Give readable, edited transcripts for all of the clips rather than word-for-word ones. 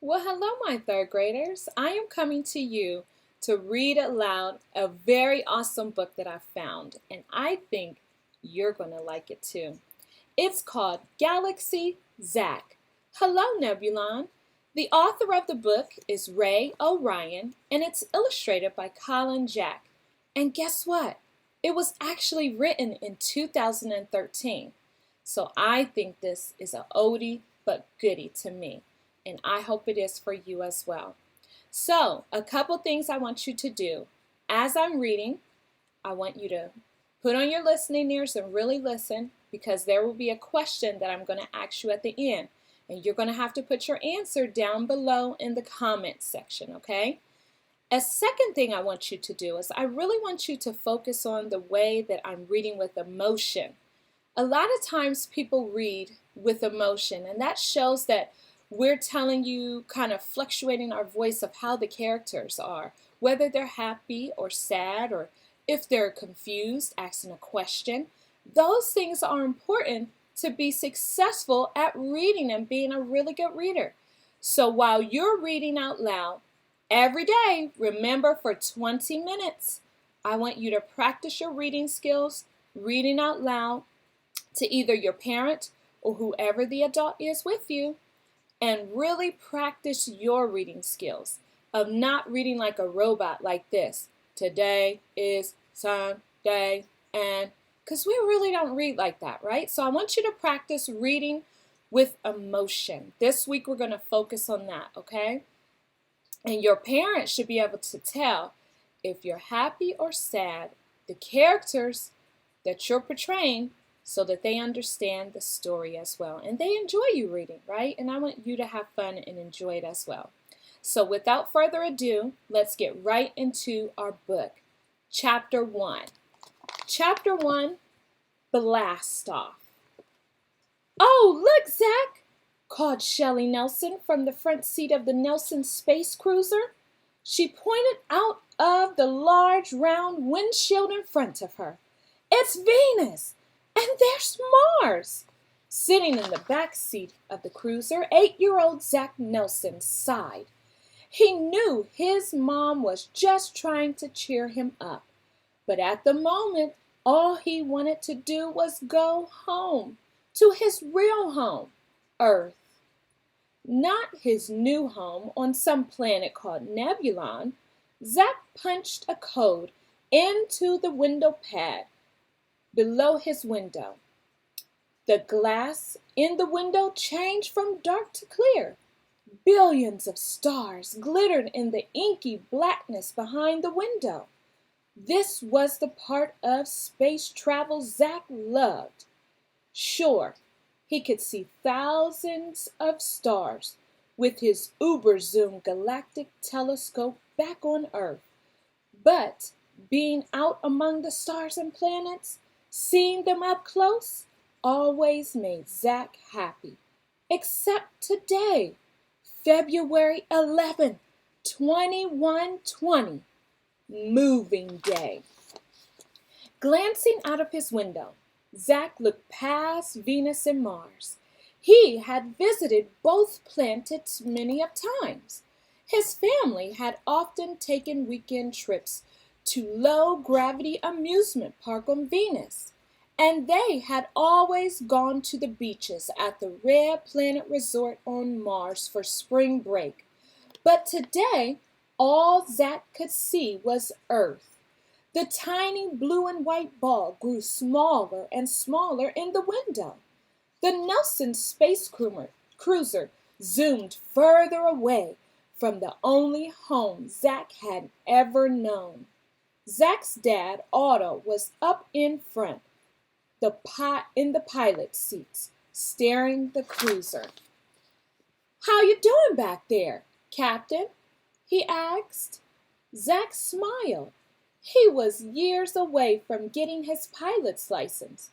Well, hello, my third graders. I am coming to you to read aloud a very awesome book that I found, and I think you're going to like it too. It's called Galaxy Zack. Hello, Nebulon. The author of the book is Ray O'Ryan, and it's illustrated by Colin Jack. And guess what? It was actually written in 2013. So I think this is a oldie but goodie to me, and I hope it is for you as well. So, a couple things I want you to do. As I'm reading, I want you to put on your listening ears and really listen, because there will be a question that I'm going to ask you at the end. And you're going to have to put your answer down below in the comment section, okay? A second thing I want you to do is I really want you to focus on the way that I'm reading with emotion. A lot of times people read with emotion, and that shows that we're telling you, kind of fluctuating our voice of how the characters are, whether they're happy or sad, or if they're confused, asking a question. Those things are important to be successful at reading and being a really good reader. So while you're reading out loud, every day, remember for 20 minutes, I want you to practice your reading skills, reading out loud to either your parent or whoever the adult is with you, and really practice your reading skills of not reading like a robot like this. Today is Sunday, and because we really don't read like that, right? So I want you to practice reading with emotion. This week we're going to focus on that, okay? And your parents should be able to tell if you're happy or sad, the characters that you're portraying, so that they understand the story as well. And they enjoy you reading, right? And I want you to have fun and enjoy it as well. So without further ado, let's get right into our book. Chapter 1. Chapter 1, Blast Off. "Oh, look, Zack!" called Shelley Nelson from the front seat of the Nelson space cruiser. She pointed out of the large round windshield in front of her. "It's Venus! And there's Mars!" Sitting in the back seat of the cruiser, 8-year-old Zack Nelson sighed. He knew his mom was just trying to cheer him up, but at the moment, all he wanted to do was go home, to his real home, Earth. Not his new home on some planet called Nebulon. Zack punched a code into the window pad below his window. The glass in the window changed from dark to clear. Billions of stars glittered in the inky blackness behind the window. This was the part of space travel Zack loved. Sure, he could see thousands of stars with his uber-zoom galactic telescope back on Earth. But being out among the stars and planets, seeing them up close, always made Zack happy. Except today, February 11, 2120, Moving Day. Glancing out of his window, Zack looked past Venus and Mars. He had visited both planets many of times. His family had often taken weekend trips to low-gravity amusement park on Venus, and they had always gone to the beaches at the Red Planet Resort on Mars for spring break. But today, all Zack could see was Earth. The tiny blue and white ball grew smaller and smaller in the window. The Nelson space cruiser zoomed further away from the only home Zack had ever known. Zack's dad, Otto, was up in front, in the pilot seats, steering the cruiser. "How you doing back there, Captain?" he asked. Zack smiled. He was years away from getting his pilot's license,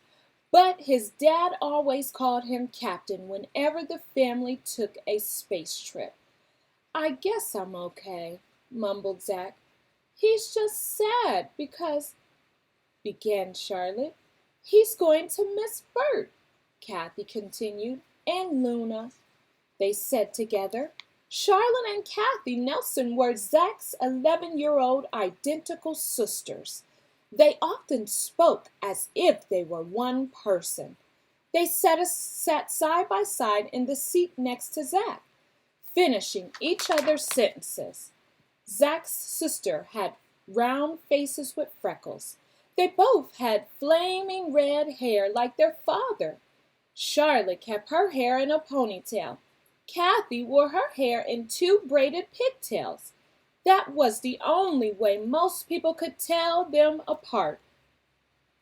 but his dad always called him Captain whenever the family took a space trip. "I guess I'm okay," mumbled Zack. "He's just sad because—" began Charlotte. "He's going to miss Bert," Kathy continued, "and Luna," they said together. Charlotte and Kathy Nelson were Zack's 11-year-old identical sisters. They often spoke as if they were one person. They sat side by side in the seat next to Zack, finishing each other's sentences. Zack's sister had round faces with freckles. They both had flaming red hair like their father. Charlotte kept her hair in a ponytail. Kathy wore her hair in two braided pigtails. That was the only way most people could tell them apart.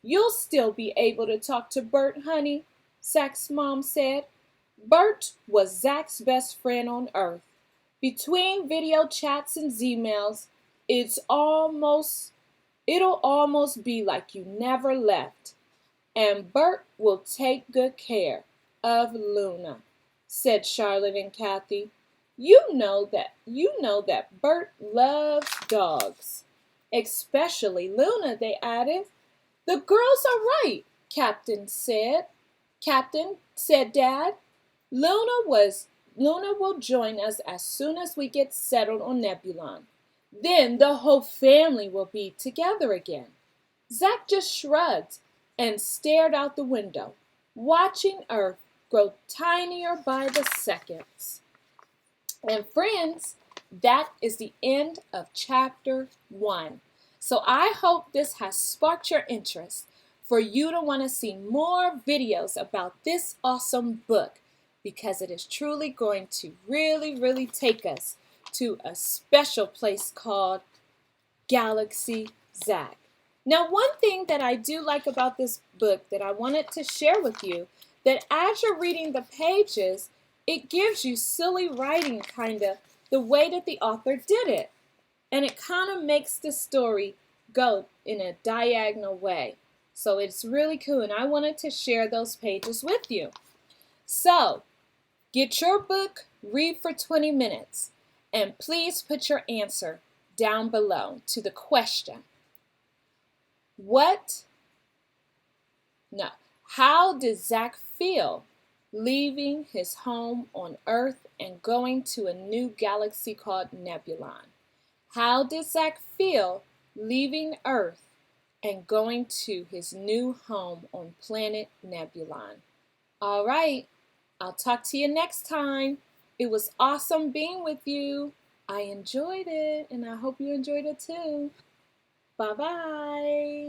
"You'll still be able to talk to Bert, honey," Zack's mom said. Bert was Zack's best friend on earth. Between video chats and emails, it'll almost be like you never left. "And Bert will take good care of Luna," said Charlotte and Kathy. You know that Bert loves dogs. "Especially Luna," they added. "The girls are right," Captain said. "Captain," said Dad. Luna will join us as soon as we get settled on Nebulon. Then the whole family will be together again." Zack just shrugged and stared out the window, watching Earth grow tinier by the seconds. And friends, that is the end of chapter 1. So I hope this has sparked your interest for you to want to see more videos about this awesome book, because it is truly going to really take us to a special place called Galaxy Zack. Now, one thing that I do like about this book that I wanted to share with you, that as you're reading the pages, it gives you silly writing, kind of the way that the author did it. And it kind of makes the story go in a diagonal way. So it's really cool, and I wanted to share those pages with you. So, get your book, read for 20 minutes, and please put your answer down below to the question. How did Zack feel leaving his home on Earth and going to a new galaxy called Nebulon? How did Zack feel leaving Earth and going to his new home on planet Nebulon? All right, I'll talk to you next time. It was awesome being with you. I enjoyed it, and I hope you enjoyed it too. Bye-bye.